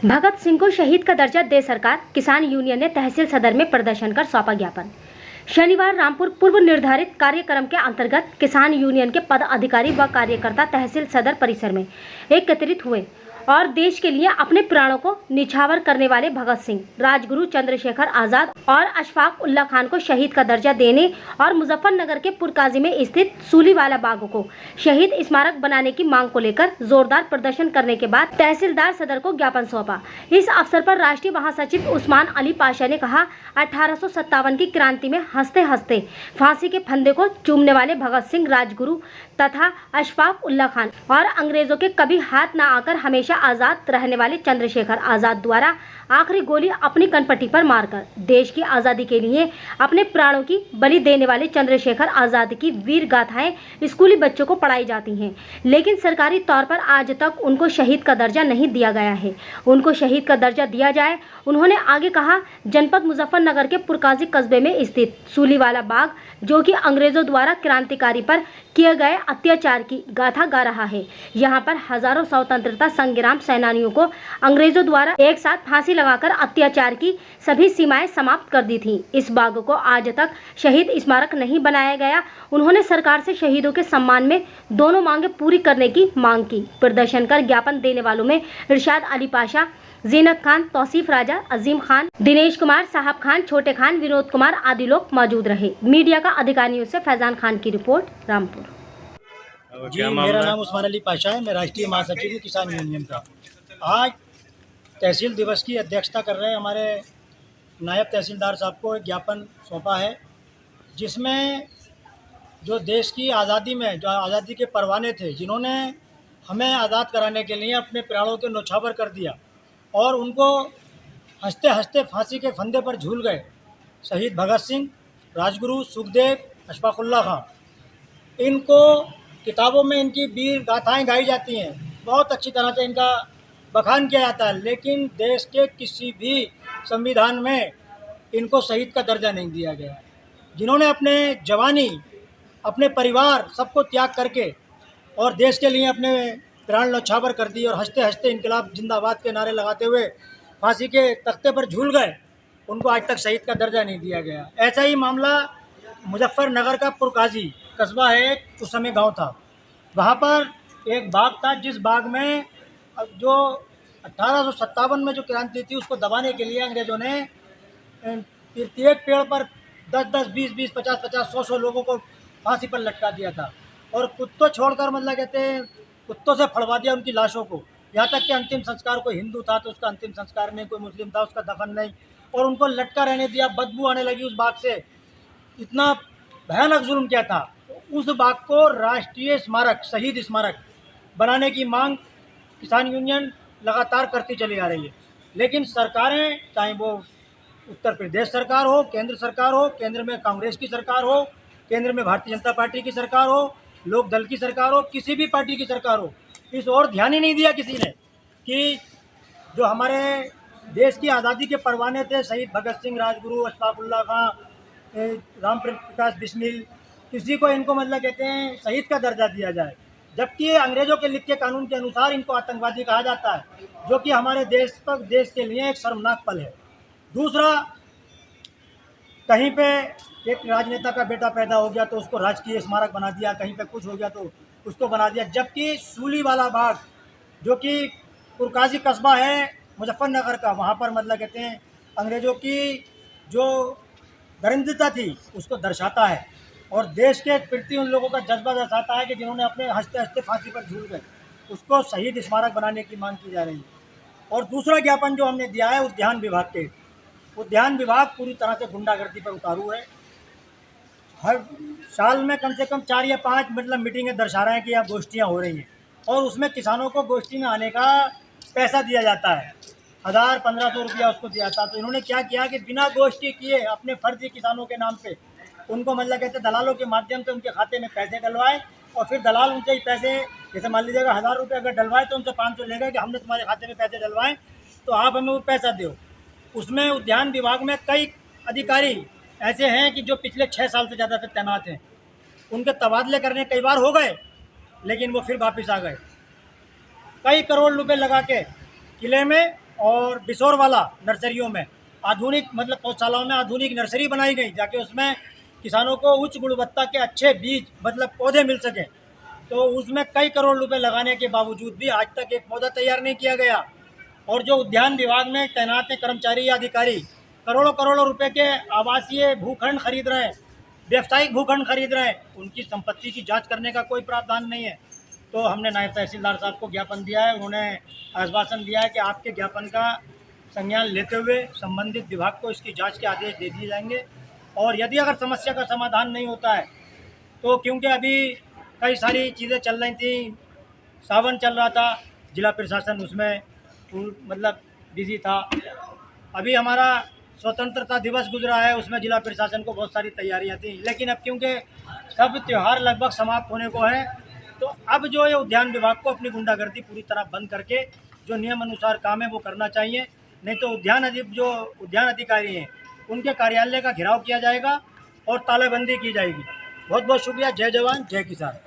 भगत सिंह को शहीद का दर्जा दे सरकार, किसान यूनियन ने तहसील सदर में प्रदर्शन कर सौंपा ज्ञापन। शनिवार रामपुर पूर्व निर्धारित कार्यक्रम के अंतर्गत किसान यूनियन के पदाधिकारी व कार्यकर्ता तहसील सदर परिसर में एकत्रित हुए और देश के लिए अपने प्राणों को निछावर करने वाले भगत सिंह, राजगुरु चंद्रशेखर आजाद और अशफाक उल्लाह खान को शहीद का दर्जा देने और मुजफ्फरनगर के पुरकाजी में स्थित सूलीवाला बाग को शहीद स्मारक बनाने की मांग को लेकर जोरदार प्रदर्शन करने के बाद तहसीलदार सदर को ज्ञापन सौंपा। इस अवसर पर राष्ट्रीय महासचिव उस्मान अली पाशा ने कहा, 1857 की क्रांति में हंसते हंसते फांसी के फंदे को चूमने वाले भगत सिंह, राजगुरु तथा अशफाक उल्लाह खान और अंग्रेजों के कभी हाथ न आकर हमेशा आजाद रहने वाले चंद्रशेखर आजाद द्वारा आखिरी गोली अपनी कनपट्टी पर मारकर देश की आज़ादी के लिए अपने प्राणों की बलि देने वाले चंद्रशेखर आजाद की वीर गाथाएं स्कूली बच्चों को पढ़ाई जाती हैं, लेकिन सरकारी तौर पर आज तक उनको शहीद का दर्जा नहीं दिया गया है। उनको शहीद का दर्जा दिया जाए। उन्होंने आगे कहा, जनपद मुजफ्फरनगर के पुरकाजी कस्बे में स्थित सूलीवाला बाग, जो कि अंग्रेजों द्वारा क्रांतिकारी पर किए गए अत्याचार की गाथा गा रहा है। यहाँ पर हजारों स्वतंत्रता संग्राम सेनानियों को अंग्रेजों द्वारा एक साथ फांसी लगाकर अत्याचार की सभी सीमाएं समाप्त कर दी थी। इस बाग को आज तक शहीद स्मारक नहीं बनाया गया। उन्होंने सरकार से शहीदों के सम्मान में दोनों मांगे पूरी करने की मांग की। प्रदर्शन कर ज्ञापन देने वालों में इरशाद अली पाशा, जीनत खान, तौसीफ राजा, अजीम खान, दिनेश कुमार, साहब खान, छोटे खान, विनोद कुमार आदि लोग मौजूद रहे। मीडिया का अधिकारियों से फैजान खान की रिपोर्ट, रामपुर। जी, मेरा नाम उस्मान अली पाशा है। मैं राष्ट्रीय महासचिव हूँ किसान यूनियन का। आज तहसील दिवस की अध्यक्षता कर रहे हमारे नायब तहसीलदार साहब को एक ज्ञापन सौंपा है, जिसमें जो देश की आज़ादी में जो आज़ादी के परवाने थे, जिन्होंने हमें आज़ाद कराने के लिए अपने प्राणों के न्योछावर कर दिया और उनको हंसते हंसते फांसी के फंदे पर झूल गए शहीद भगत सिंह, राजगुरु, सुखदेव, अशफाक उल्लाह खान। इनको किताबों में इनकी वीर गाथाएं गाई जाती हैं, बहुत अच्छी तरह से इनका बखान किया जाता है, लेकिन देश के किसी भी संविधान में इनको शहीद का दर्जा नहीं दिया गया। जिन्होंने अपने जवानी, अपने परिवार सबको त्याग करके और देश के लिए अपने प्राण न्योछावर कर दी और हंसते हंसते इनकलाब जिंदाबाद के नारे लगाते हुए फांसी के तख्ते पर झूल गए, उनको आज तक शहीद का दर्जा नहीं दिया गया। ऐसा ही मामला मुजफ्फरनगर का पुरकाजी कस्बा है, उस समय गांव था। वहाँ पर एक बाग था, जिस बाग में जो 1857 में जो क्रांति थी उसको दबाने के लिए अंग्रेज़ों ने प्रत्येक पेड़ पर 10-10, 20-20, 50-50, 100-100 लोगों को फांसी पर लटका दिया था और कुत्तों छोड़कर, मतलब कहते हैं कुत्तों से फड़वा दिया उनकी लाशों को। यहाँ तक कि अंतिम संस्कार, कोई हिंदू था तो उसका अंतिम संस्कार नहीं, कोई मुस्लिम था उसका दफन नहीं, और उनको लटका रहने दिया। बदबू आने लगी उस बाग से, इतना भयानक जुल्म किया था। उस बाग को राष्ट्रीय स्मारक, शहीद स्मारक बनाने की मांग किसान यूनियन लगातार करती चली आ रही है, लेकिन सरकारें, चाहे वो उत्तर प्रदेश सरकार हो, केंद्र सरकार हो, केंद्र में कांग्रेस की सरकार हो, केंद्र में भारतीय जनता पार्टी की सरकार हो, लोक दल की सरकार हो, किसी भी पार्टी की सरकार हो, इस ओर ध्यान ही नहीं दिया किसी ने कि जो हमारे देश की आज़ादी के परवाने थे, शहीद भगत सिंह, राजगुरु, अशफाक उल्लाह खां, राम प्रकाश बिस्मिल, किसी को इनको मतलब कहते हैं शहीद का दर्जा दिया जाए, जबकि अंग्रेज़ों के लिखे कानून के अनुसार इनको आतंकवादी कहा जाता है, जो कि हमारे देश के लिए एक शर्मनाक पल है। दूसरा, कहीं पे एक राजनेता का बेटा पैदा हो गया तो उसको राजकीय स्मारक बना दिया, कहीं पे कुछ हो गया तो उसको बना दिया, जबकि सूलीवाला बाग, जो कि पुरकाजी कस्बा है मुजफ्फरनगर का, वहाँ पर मतलब कहते हैं अंग्रेज़ों की जो दरिंदता थी उसको दर्शाता है और देश के प्रति उन लोगों का जज्बा दर्शाता है कि जिन्होंने अपने हंसते हंसते फांसी पर झूल गए। उसको शहीद स्मारक बनाने की मांग की जा रही है। और दूसरा ज्ञापन जो हमने दिया है उद्यान विभाग के, उद्यान विभाग पूरी तरह से गुंडागर्दी पर उतारू है। हर साल में कम से कम 4 या 5 मतलब मीटिंगें दर्शा रहे हैं कि यहाँ गोष्ठियाँ हो रही हैं और उसमें किसानों को गोष्ठी में आने का पैसा दिया जाता है, 1000-1500 रुपया उसको दिया जाता है। तो इन्होंने क्या किया कि बिना गोष्ठी किए अपने फर्जी किसानों के नाम पे उनको मतलब कहते दलालों के माध्यम से उनके खाते में पैसे डलवाए और फिर दलाल उनसे ही पैसे, जैसे मान लीजिएगा 1000 रुपये अगर डलवाए तो उनसे 500 लेगा कि हमने तुम्हारे खाते में पैसे डलवाए तो आप हमें वो पैसा दो। उसमें उद्यान विभाग में कई अधिकारी ऐसे हैं कि जो पिछले 6 साल से ज़्यादा से तैनात हैं। उनके तबादले करने कई बार हो गए, लेकिन वो फिर वापस आ गए। कई करोड़ रुपए लगा के किले में और बिसौरवाला नर्सरियों में आधुनिक मतलब पौधशालाओं में आधुनिक नर्सरी बनाई गई, ताकि उसमें किसानों को उच्च गुणवत्ता के अच्छे बीज मतलब पौधे मिल सकें। तो उसमें कई करोड़ रुपए लगाने के बावजूद भी आज तक एक पौधा तैयार नहीं किया गया। और जो उद्यान विभाग में तैनात हैं कर्मचारी या अधिकारी करोड़ों करोड़ों रुपए के आवासीय भूखंड खरीद रहे हैं, व्यावसायिक भूखंड खरीद रहे हैं, उनकी संपत्ति की जांच करने का कोई प्रावधान नहीं है। तो हमने नायब तहसीलदार साहब को ज्ञापन दिया है, उन्होंने आश्वासन दिया है कि आपके ज्ञापन का संज्ञान लेते हुए संबंधित विभाग को इसकी जांच के आदेश दे दिए जाएंगे। और यदि अगर समस्या का समाधान नहीं होता है तो क्योंकि अभी कई सारी चीज़ें चल रही थी, सावन चल रहा था, जिला प्रशासन उसमें मतलब बिजी था। अभी हमारा स्वतंत्रता दिवस गुजरा है, उसमें जिला प्रशासन को बहुत सारी तैयारियां थी, लेकिन अब क्योंकि सब त्यौहार लगभग समाप्त होने को है, तो अब जो ये उद्यान विभाग को अपनी गुंडागर्दी पूरी तरह बंद करके जो नियम अनुसार काम है वो करना चाहिए। नहीं तो जो उद्यान अधिकारी हैं उनके कार्यालय का घेराव किया जाएगा और तालाबंदी की जाएगी। बहुत बहुत शुक्रिया। जय जवान जय किसान।